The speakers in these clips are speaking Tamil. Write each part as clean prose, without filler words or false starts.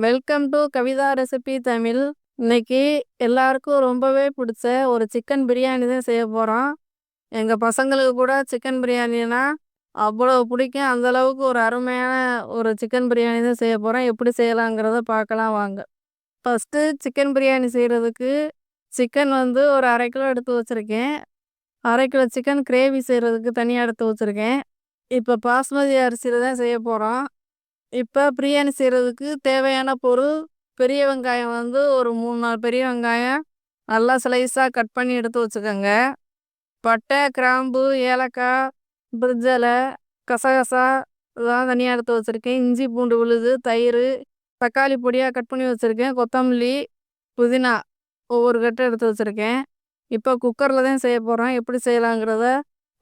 Welcome to Kavitha recipe Tamil. இன்னைக்கு எல்லாருக்கும் ரொம்பவே பிடிச்ச ஒரு சிக்கன் பிரியாணி தான் செய்ய போகிறோம். எங்கள் பசங்களுக்கு கூட சிக்கன் பிரியாணினா அவ்வளோ பிடிக்கும். அந்தளவுக்கு ஒரு அருமையான ஒரு சிக்கன் பிரியாணி தான் செய்ய போகிறோம். எப்படி செய்யலாங்கிறத பார்க்கலாம் வாங்க. ஃபஸ்ட்டு சிக்கன் பிரியாணி செய்கிறதுக்கு சிக்கன் ஒரு 1/2 கிலோ எடுத்து வச்சுருக்கேன். 1/2 கிலோ சிக்கன் கிரேவி செய்கிறதுக்கு தனியாக எடுத்து வச்சுருக்கேன். இப்போ பாஸ்மதி அரிசியில் தான் செய்ய போகிறோம். இப்போ பிரியாணி செய்கிறதுக்கு தேவையான பொருள்: பெரிய வெங்காயம் ஒரு 3-4 பெரிய வெங்காயம் நல்லா ஸ்லைஸாக கட் பண்ணி எடுத்து வச்சுக்கோங்க. பட்டை, கிராம்பு, ஏலக்காய், பிரிஞ்சலை, கசகசா இதெல்லாம் தனியாக எடுத்து வச்சுருக்கேன். இஞ்சி பூண்டு விழுது, தயிர், தக்காளி பொடியாக கட் பண்ணி வச்சுருக்கேன். கொத்தமல்லி, புதினா ஒவ்வொரு கட்டு எடுத்து வச்சுருக்கேன். இப்போ குக்கரில் தான் செய்ய போகிறோம். எப்படி செய்யலாங்கிறத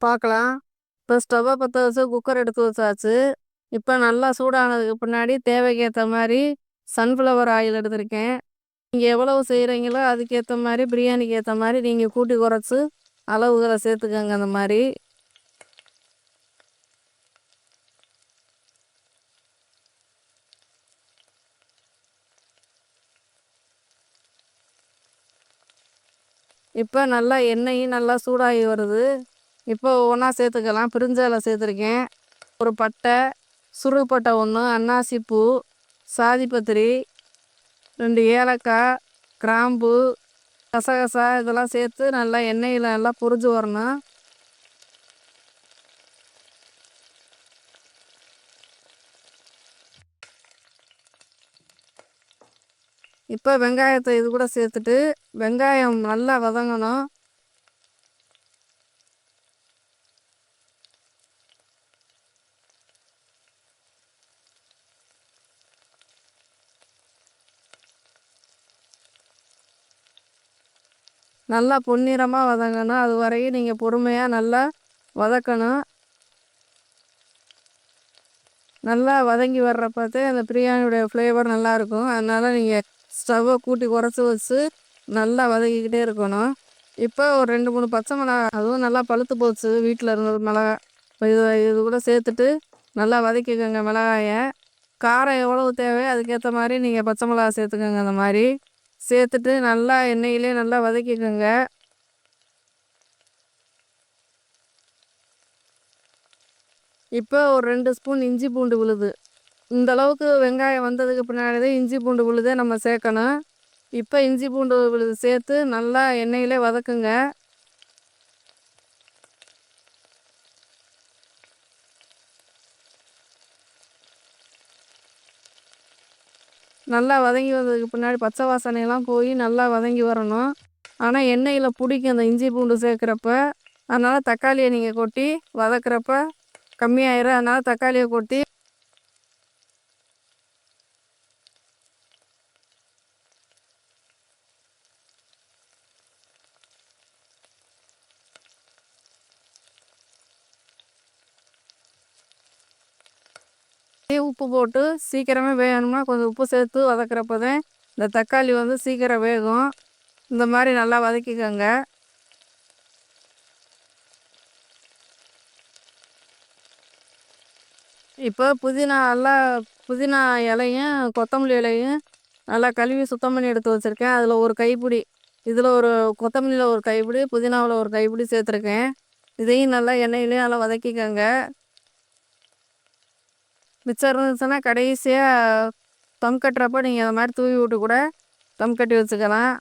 பார்க்கலாம். இப்போ ஸ்டவ்வை பற்ற வச்சு குக்கர் எடுத்து வச்சாச்சு. இப்போ நல்லா சூடானதுக்கு பின்னாடி தேவைக்கு ஏற்ற மாதிரி சன்ஃப்ளவர் ஆயில் எடுத்திருக்கேன். நீங்கள் எவ்வளவு செய்கிறீங்களோ அதுக்கேற்ற மாதிரி பிரியாணிக்கு ஏற்ற மாதிரி நீங்கள் கூட்டி குறைச்சி அளவுகளை சேர்த்துக்கோங்க. அந்த மாதிரி இப்போ நல்லா எண்ணெயும் நல்லா சூடாகி வருது. இப்போ ஒவ்வொன்றா சேர்த்துக்கலாம். பிரிஞ்சலை சேர்த்துருக்கேன், ஒரு பட்டை, சுருள்பட்டை 1, அன்னாசிப்பூ, சாதிப்பத்திரி, 2 ஏலக்காய், கிராம்பு, கசகசா இதெல்லாம் சேர்த்து நல்லா எண்ணெயில் நல்லா பொரிஞ்சு வரணும். இப்போ வெங்காயத்தை இது கூட சேர்த்துட்டு வெங்காயம் நல்லா வதங்கணும். நல்லா பொன்னிறமாக வதங்கணும். அது வரையும் நீங்கள் பொறுமையாக நல்லா வதக்கணும். நல்லா வதங்கி வர்றப்போ அந்த பிரியாணியோடைய ஃப்ளேவர் நல்லாயிருக்கும். அதனால் நீங்கள் ஸ்டவ்வை கூட்டி குறைச்சி வச்சு நல்லா வதக்கிக்கிட்டே இருக்கணும். இப்போ ஒரு 2-3 பச்சை மிளகா, அதுவும் நல்லா பழுத்து போச்சு வீட்டில் இருந்தது மிளகா. இது கூட சேர்த்துட்டு நல்லா வதக்கிக்கோங்க. மிளகாயை காரம் எவ்வளவு தேவையோ அதுக்கேற்ற மாதிரி நீங்கள் பச்சை மிளகா சேர்த்துக்கோங்க. அந்த மாதிரி சேர்த்துட்டு நல்லா எண்ணெயிலே நல்லா வதக்கிக்கோங்க. இப்போ ஒரு 2 ஸ்பூன் இஞ்சி பூண்டு விழுது. இந்த அளவுக்கு வெங்காயம் வந்ததுக்கு பின்னாடி தான் இஞ்சி பூண்டு விழுதை நம்ம சேர்க்கணும். இப்போ இஞ்சி பூண்டு விழுது சேர்த்து நல்லா எண்ணெயிலே வதக்குங்க. நல்லா வதங்கி வந்ததுக்கு பின்னாடி பச்சை வாசனையெல்லாம் போய் நல்லா வதங்கி வரணும். ஆனால் எண்ணெயில் பிடிக்கும் அந்த இஞ்சி பூண்டு சேர்க்குறப்ப. அதனால் தக்காளியை நீங்கள் கொட்டி வதக்குறப்ப கம்மியாயிரும். அதனால் தக்காளியை கொட்டி உப்பு போட்டு சீக்கிரமே வேகணும்னா கொஞ்சம் உப்பு சேர்த்து வதக்குறப்ப தான் இந்த தக்காளி சீக்கிரம் வேகும். இந்த மாதிரி நல்லா வதக்கிக்கோங்க. இப்போ புதினா இலையும் கொத்தமல்லி இலையும் நல்லா கழுவி சுத்தம் பண்ணி எடுத்து வச்சுருக்கேன். அதில் ஒரு கைப்பிடி, இதில் ஒரு கொத்தமல்லியில் ஒரு கைப்பிடி, புதினாவில் ஒரு கைப்பிடி சேர்த்துருக்கேன். இதையும் நல்லா எண்ணெயிலையும் நல்லா வதக்கிக்கோங்க. மிச்சம் இருந்துச்சுன்னா கடைசியாக தம் கட்டுறப்போ நீங்கள் அந்த மாதிரி தூவி விட்டு கூட தம் கட்டி வச்சுக்கலாம்.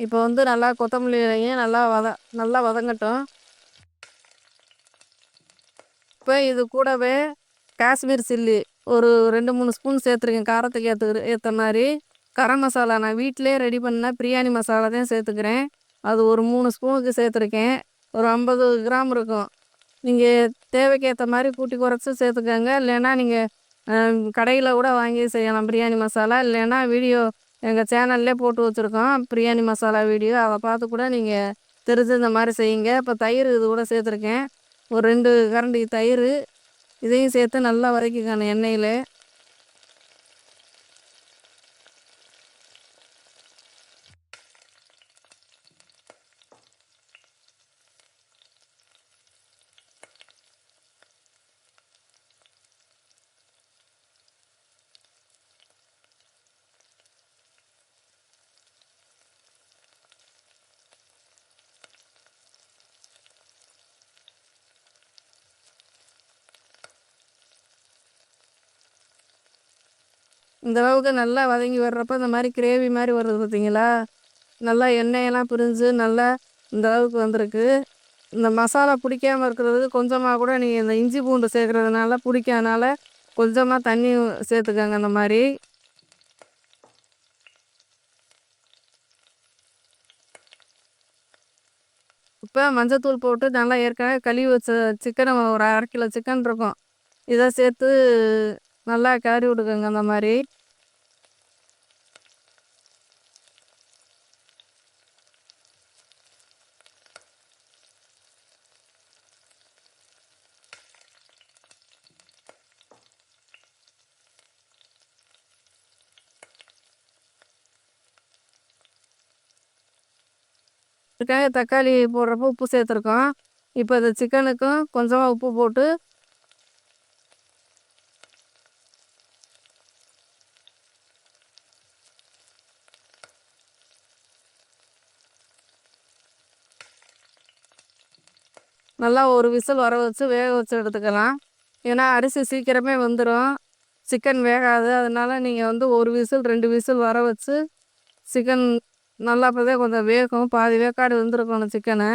இப்போ நல்லா கொத்தமல்லி இலையும் நல்லா வதங்கட்டும். இப்போ இது கூடவே காஷ்மீர் சில்லி ஒரு 2-3 ஸ்பூன் சேர்த்துருக்கேன். காரத்துக்கு ஏற்ற மாதிரி கரம் மசாலா நான் வீட்டிலே ரெடி பண்ண பிரியாணி மசாலா தான் சேர்த்துக்கிறேன். அது ஒரு 3 ஸ்பூனுக்கு சேர்த்துருக்கேன். ஒரு 50 கிராம் இருக்கும். நீங்கள் தேவைக்கு ஏற்ற மாதிரி கூட்டி குறைச்சி சேர்த்துக்கோங்க. இல்லைன்னா நீங்கள் கடையில் கூட வாங்கி செய்யலாம் பிரியாணி மசாலா. இல்லைன்னா வீடியோ எங்கள் சேனல்லே போட்டு வச்சுருக்கோம் பிரியாணி மசாலா வீடியோ, அதை பார்த்து கூட நீங்கள் தெரிஞ்சு இந்த மாதிரி செய்யுங்க. இப்போ தயிர் இது கூட சேர்த்துருக்கேன். ஒரு 2 கரண்டி தயிர், இதையும் சேர்த்து நல்லா வதக்கிக்கணும் எண்ணெயில். இந்த அளவுக்கு நல்லா வதங்கி வர்றப்ப இந்த மாதிரி கிரேவி மாதிரி வருது பார்த்தீங்களா? நல்லா எண்ணெயெல்லாம் பிரிஞ்சு நல்லா இந்த அளவுக்கு வந்திருக்கு. இந்த மசாலா பிடிக்காம இருக்கிறதுக்கு கொஞ்சமாக கூட நீங்கள் இந்த இஞ்சி பூண்டு சேர்க்குறதுனால பிடிக்காதனால கொஞ்சமாக தண்ணி சேர்த்துக்கங்க இந்த மாதிரி. இப்போ மஞ்சத்தூள் போட்டு நல்லா ஏற்கனவே கழுவி வச்ச சிக்கனை ஒரு 1/2 கிலோ சிக்கன் இருக்கும். இதை சேர்த்து நல்லா கிளறி விட்டுக்கோங்க அந்த மாதிரி. இதுக்காக தக்காளி போடுறப்போ உப்பு சேர்த்துருக்கோம். இப்போ இந்த சிக்கனுக்கும் கொஞ்சமாக உப்பு போட்டு நல்லா ஒரு விசில் வர வச்சு வேக வச்சு எடுத்துக்கலாம். ஏன்னா அரிசி சீக்கிரமே வெந்துடும், சிக்கன் வேகாது. அதனால நீங்கள் வந்து ஒரு விசில் 2 விசில் வர வச்சு சிக்கன் நல்லா அப்போதான் கொஞ்சம் வேகும். பாதி வேக்காடு வெந்திருக்கணும் சிக்கனை,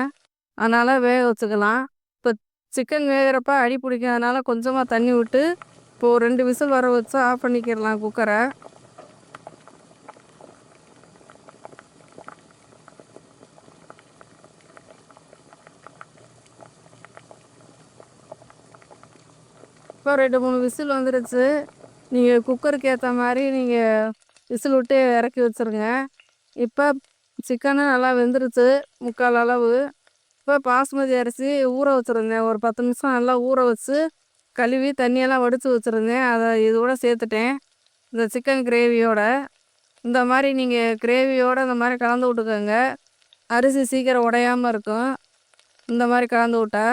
அதனால் வேக வச்சுக்கலாம். இப்போ சிக்கன் வேகிறப்ப அடி பிடிக்காதனால கொஞ்சமாக தண்ணி விட்டு இப்போது 2 விசில் வர வச்சு ஆஃப் பண்ணிக்கிடலாம் குக்கரை. இப்போ 2 3 விசில் வந்துடுச்சு. நீங்கள் குக்கருக்கு ஏற்ற மாதிரி நீங்கள் விசில் விட்டு இறக்கி வச்சுருங்க. இப்போ சிக்கனும் நல்லா வெந்துருச்சு முக்கால் அளவு. இப்போ பாஸ்மதி அரிசி ஊற வச்சுருந்தேன், ஒரு 10 நிமிஷம் நல்லா ஊற வச்சு கழுவி தண்ணியெல்லாம் வடித்து வச்சுருந்தேன். அதை இதோட சேர்த்துட்டேன் இந்த சிக்கன் கிரேவியோட. இந்த மாதிரி நீங்கள் கிரேவியோடு இந்த மாதிரி கலந்து விட்டுக்கோங்க, அரிசி சீக்கிரம் உடையாமல் இருக்கும் இந்த மாதிரி கலந்து விட்டா.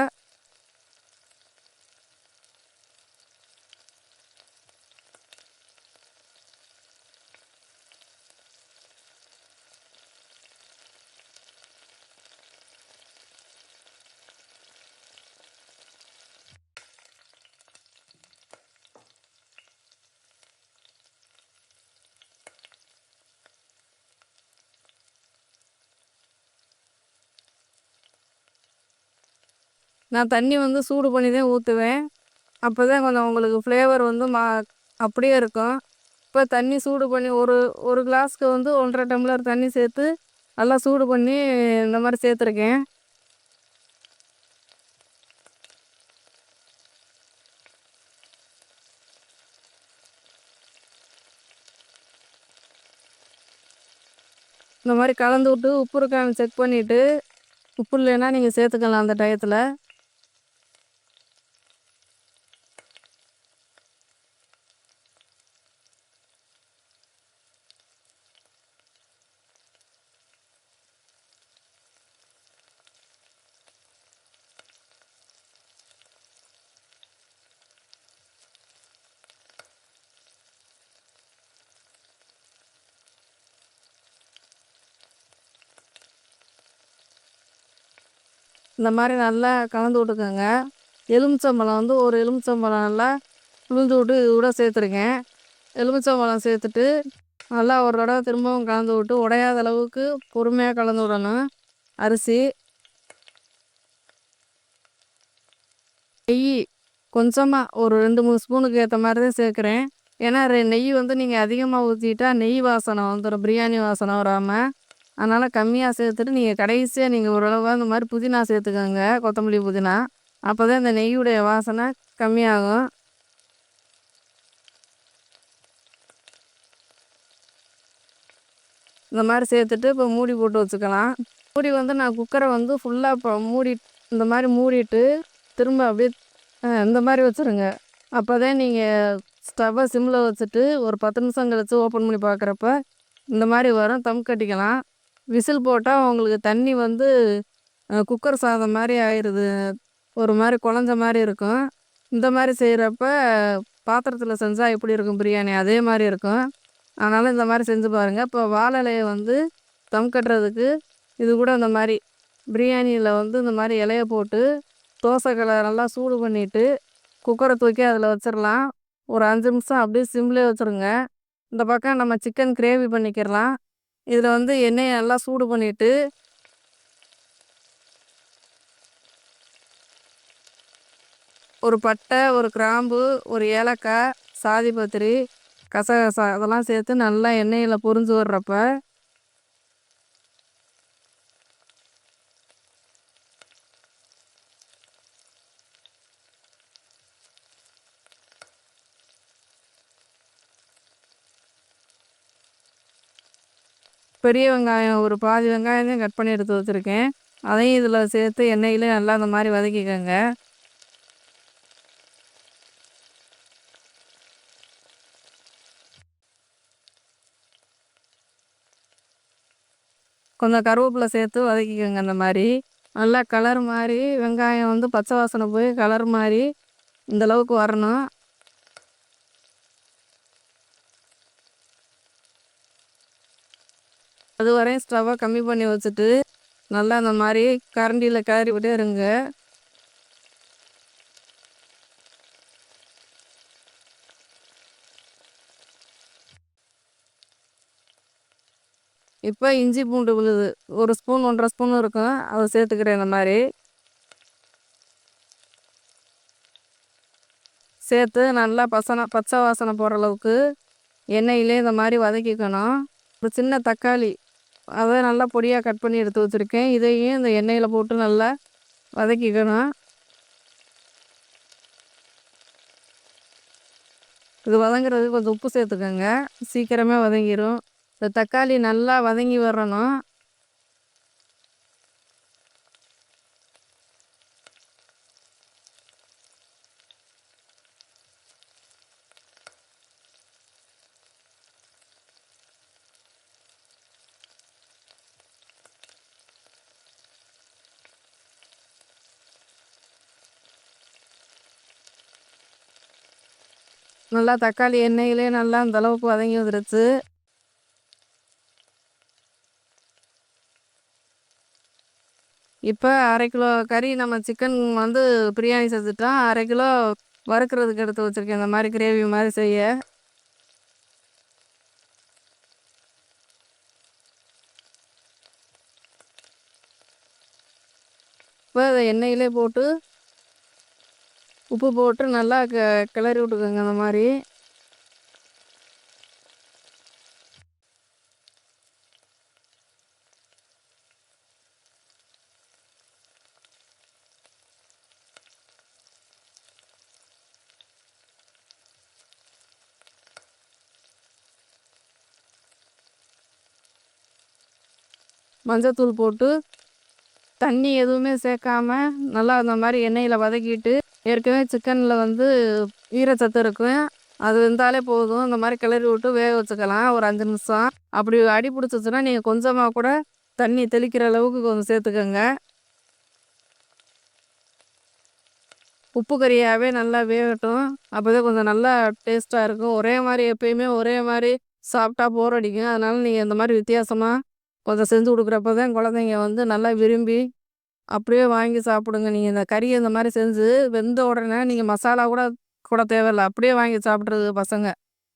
நான் தண்ணி வந்து சூடு பண்ணி தான் ஊற்றுவேன், அப்போ தான் கொஞ்சம் உங்களுக்கு ஃப்ளேவர் வந்து அப்படியே இருக்கும். இப்போ தண்ணி சூடு பண்ணி ஒரு கிளாஸ்க்கு வந்து 1.5 டம்ளர் தண்ணி சேர்த்து நல்லா சூடு பண்ணி இந்த மாதிரி சேர்த்துருக்கேன். இந்த மாதிரி கலந்து விட்டு உப்பு இருக்கான்னு செக் பண்ணிவிட்டு, உப்பு இல்லைன்னா நீங்கள் சேர்த்துக்கலாம் அந்த டயத்தில். இந்த மாதிரி நல்லா கலந்து விட்டுக்கோங்க. எலுமிச்சம்பழம் வந்து ஒரு எலுமிச்சம்பழம் நல்லா புழிஞ்சு விட்டு இது கூட சேர்த்துருக்கேன். எலுமிச்சம்பழம் சேர்த்துட்டு நல்லா ஒரு தடவை திரும்பவும் கலந்து விட்டு உடையாத அளவுக்கு பொறுமையாக கலந்து விடணும். அரிசி, நெய் கொஞ்சமாக ஒரு 2 3 ஸ்பூனுக்கு ஏற்ற மாதிரி தான் சேர்க்குறேன். ஏன்னா நெய் வந்து நீங்கள் அதிகமாக ஊற்றிட்டா நெய் வாசனை வந்துடும், பிரியாணி வாசனை வராமல். அதனால் கம்மியாக சேர்த்துட்டு நீங்கள் கடைசியாக நீங்கள் ஓரளவு இந்த மாதிரி புதினா சேர்த்துக்கோங்க, கொத்தமல்லி புதினா. அப்போ தான் இந்த நெய்யுடைய வாசனை கம்மியாகும். இந்த மாதிரி சேர்த்துட்டு இப்போ மூடி போட்டு வச்சுக்கலாம். மூடி வந்து நான் குக்கரை வந்து ஃபுல்லாக இப்போ இந்த மாதிரி மூடிட்டு திரும்ப அப்படியே இந்த மாதிரி வச்சுருங்க. அப்போ தான் நீங்கள் ஸ்டவ்வை சிம்மில் வச்சுட்டு ஒரு 10 நிமிஷம் கழித்து ஓப்பன் பண்ணி பார்க்குறப்ப இந்த மாதிரி வரும். தம் கட்டிக்கலாம். விசில் போட்டால் உங்களுக்கு தண்ணி வந்து குக்கர் சாதம் மாதிரி ஆயிடுது, ஒரு மாதிரி குழஞ்ச மாதிரி இருக்கும். இந்த மாதிரி செய்கிறப்ப பாத்திரத்தில் செஞ்சால் எப்படி இருக்கும் பிரியாணி, அதே மாதிரி இருக்கும். அதனால் இந்த மாதிரி செஞ்சு பாருங்கள். இப்போ வாழை இலையை வந்து தம் கட்டுறதுக்கு இது கூட இந்த மாதிரி பிரியாணியில் வந்து இந்த மாதிரி இலையை போட்டு தோசைக்கல்லை நல்லா சூடு பண்ணிவிட்டு குக்கரை தூக்கி அதில் வச்சிடலாம். ஒரு 5 நிமிஷம் அப்படியே சிம்லேயே வச்சுருங்க. இந்த பக்கம் நம்ம சிக்கன் கிரேவி பண்ணிக்கிறலாம். இதில் வந்து எண்ணெயை நல்லா சூடு பண்ணிவிட்டு ஒரு பட்டை, ஒரு கிராம்பு, ஒரு ஏலக்காய், சாதிபத்திரி, கசகசா அதெல்லாம் சேர்த்து நல்லா எண்ணெயில் பொரிஞ்சு வர்றப்ப பெரிய வெங்காயம் ஒரு பாதி வெங்காயம் தான் கட் பண்ணி எடுத்து வச்சுருக்கேன். அதையும் இதில் சேர்த்து எண்ணெயிலே நல்லா அந்த மாதிரி வதக்கிக்கோங்க. கொஞ்சம் கருவேப்பிலை சேர்த்து வதக்கிக்கோங்க. அந்த மாதிரி நல்லா கலர் மாதிரி வெங்காயம் வந்து பச்சை வாசனை போய் கலர் மாதிரி இந்தளவுக்கு வரணும். அது வரையும் ஸ்டவ்வை கம்மி பண்ணி வச்சுட்டு நல்லா அந்த மாதிரி கரண்டியில் கிளறி விட்டே இருங்க. இப்போ இஞ்சி பூண்டு விழுது ஒரு ஸ்பூன் 1.5 ஸ்பூன் இருக்கும், அதை சேர்த்துக்கிறேன். இந்த மாதிரி சேர்த்து நல்லா பச்சை வாசனை போகிற அளவுக்கு எண்ணெயிலே இந்த மாதிரி வதக்கிக்கணும். ஒரு சின்ன தக்காளி அதை நல்லா பொடியாக கட் பண்ணி எடுத்து வச்சுருக்கேன். இதையும் இந்த எண்ணெயில் போட்டு நல்லா வதக்கிக்கணும். இது வதங்குறதுக்கு கொஞ்சம் உப்பு சேர்த்துக்கோங்க, சீக்கிரமே வதங்கிடும். இந்த தக்காளி நல்லா வதங்கி வரணும். நல்லா தக்காளி எண்ணெயிலே நல்லா அந்த அளவுக்கு வதங்கி வந்துருச்சு. இப்போ 1/2 கிலோ கறி நம்ம சிக்கன் வந்து பிரியாணி செஞ்சுட்டோம். 1/2 கிலோ வறுக்கிறதுக்கு எடுத்து வச்சுருக்கேன், இந்த மாதிரி கிரேவி மாதிரி செய்ய. இப்போ அதை எண்ணெயிலே போட்டு உப்பு போட்டு நல்லா கிளறி விட்டுக்கோங்க. அந்த மாதிரி மஞ்சத்தூள் போட்டு தண்ணி எதுவுமே சேர்க்காம நல்லா அந்த மாதிரி எண்ணெயில் வதக்கிட்டு, ஏற்கனவே சிக்கனில் வந்து ஈரச்சத்து இருக்கும், அது வெந்தாலே போதும். இந்த மாதிரி கிளறி விட்டு வேக வச்சுக்கலாம் ஒரு 5 நிமிஷம். அப்படி அடி பிடிச்சிச்சுன்னா நீங்கள் கொஞ்சமாக கூட தண்ணி தெளிக்கிற அளவுக்கு கொஞ்சம் சேர்த்துக்கோங்க. உப்பு கறியாகவே நல்லா வேகட்டும், அப்போ தான் கொஞ்சம் நல்லா டேஸ்ட்டாக இருக்கும். ஒரே மாதிரி எப்பயுமே ஒரே மாதிரி சாப்பிட்டா போர் அடிக்கும். அதனால் நீங்கள் இந்த மாதிரி வித்தியாசமாக கொஞ்சம் செஞ்சு கொடுக்குறப்ப தான் குழந்தைங்க வந்து நல்லா விரும்பி அப்படியே வாங்கி சாப்பிடுங்க. நீங்கள் இந்த கறி இந்த மாதிரி செஞ்சு வெந்த உடனே நீங்கள் மசாலா கூட கூட தேவையில்ல, அப்படியே வாங்கி சாப்பிட்றது பசங்க.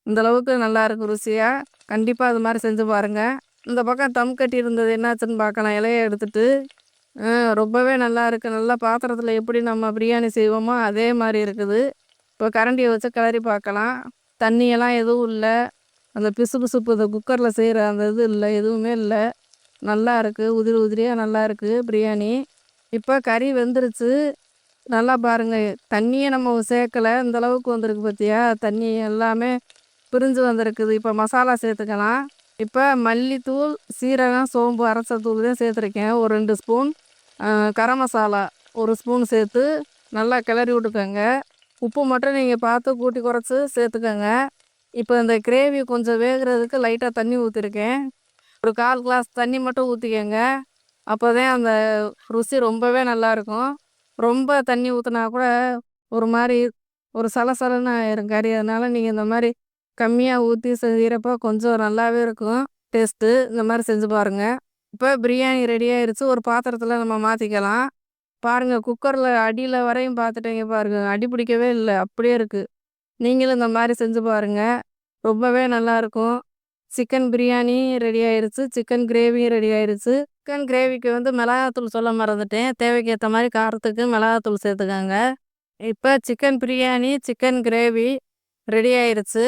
இந்தளவுக்கு நல்லா இருக்கும் ருசியாக. கண்டிப்பாக அது மாதிரி செஞ்சு பாருங்கள். இந்த பக்கம் தம் கட்டி இருந்தது என்னாச்சுன்னு பார்க்கலாம். இலையை எடுத்துட்டு ரொம்பவே நல்லா இருக்குது. நல்லா பாத்திரத்தில் எப்படி நம்ம பிரியாணி செய்வோமோ அதே மாதிரி இருக்குது. இப்போ கரண்டியை வச்சு கிளறி பார்க்கலாம். தண்ணியெல்லாம் எதுவும் இல்லை, அந்த பிசுபிசுப்பு இந்த குக்கரில் செய்கிற அந்த இது இல்லை, எதுவுமே இல்லை. நல்லா இருக்குது, உதிரி உதிரியாக நல்லா இருக்குது பிரியாணி. இப்போ கறி வெந்துருச்சு, நல்லா பாருங்கள். தண்ணியை நம்ம சேர்க்கலை, இந்தளவுக்கு வந்திருக்கு பார்த்தியா, தண்ணி எல்லாமே பிரிஞ்சு வந்திருக்குது. இப்போ மசாலா சேர்த்துக்கலாம். இப்போ மல்லித்தூள், சீரகம், சோம்பு அரைச்ச தூள் தான் சேர்த்துருக்கேன். ஒரு 2 ஸ்பூன் கரம் மசாலா 1 ஸ்பூன் சேர்த்து நல்லா கிளறி விட்டுக்கோங்க. உப்பு மட்டும் நீங்கள் பார்த்து கூட்டி குறைச்சி சேர்த்துக்கோங்க. இப்போ இந்த கிரேவி கொஞ்சம் வேகிறதுக்கு லைட்டாக தண்ணி ஊற்றிருக்கேன். ஒரு 1/4 கிளாஸ் தண்ணி மட்டும் ஊற்றிக்கோங்க. அப்போ தான் அந்த ருசி ரொம்பவே நல்லாயிருக்கும். ரொம்ப தண்ணி ஊற்றினா கூட ஒரு மாதிரி ஒரு சலசலன்னு ஆயிரும் கறி. அதனால் நீங்கள் இந்த மாதிரி கம்மியாக ஊற்றி செய்கிறப்ப கொஞ்சம் நல்லாவே இருக்கும் டேஸ்ட்டு. இந்த மாதிரி செஞ்சு பாருங்கள். இப்போ பிரியாணி ரெடி ஆயிடுச்சு. ஒரு பாத்திரத்தில் நம்ம மாற்றிக்கலாம். பாருங்கள், குக்கரில் அடியில் வரையும் பார்த்துட்டீங்க பாருங்கள், அடி பிடிக்கவே இல்லை, அப்படியே இருக்குது. நீங்களும் இந்த மாதிரி செஞ்சு பாருங்கள். ரொம்பவே நல்லாயிருக்கும். சிக்கன் பிரியாணி ரெடி ஆயிருச்சு. சிக்கன் கிரேவியும் ரெடி ஆயிருச்சு. சிக்கன் கிரேவிக்கு வந்து மிளகாத்தூள் சொல்ல மறந்துட்டேன். தேவைக்கு ஏத்த மாரி காரத்துக்கு மிளகாத்தூள் சேர்த்துக்கங்க. இப்ப chicken biryani, chicken gravy ready ஆயிருச்சு.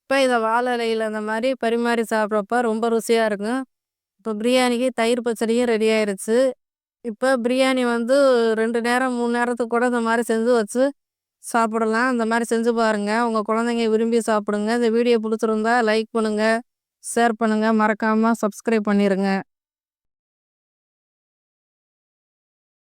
இப்ப இத வாழை இலையில இந்த மாரி பரிமாறி சாப்பிட்றப்ப ரொம்ப ருசியா இருக்கும். இப்ப பிரியாணிக்கு தயிர் பச்சடியும் ரெடி ஆயிருச்சு. இப்ப பிரியாணி வந்து 2 நேரம், 3 நேரத்துக்கு கூட இந்த மாரி செஞ்சு வச்சு சாப்பிடலாம். இந்த மாரி செஞ்சு பாருங்க. உங்க குழந்தைங்க விரும்பி சாப்பிடுங்க. இந்த வீடியோ புடிச்சிருந்தா லைக் பண்ணுங்க, ஷேர் பண்ணுங்க. மறக்காம சப்ஸ்கிரைப் பண்ணிருங்க.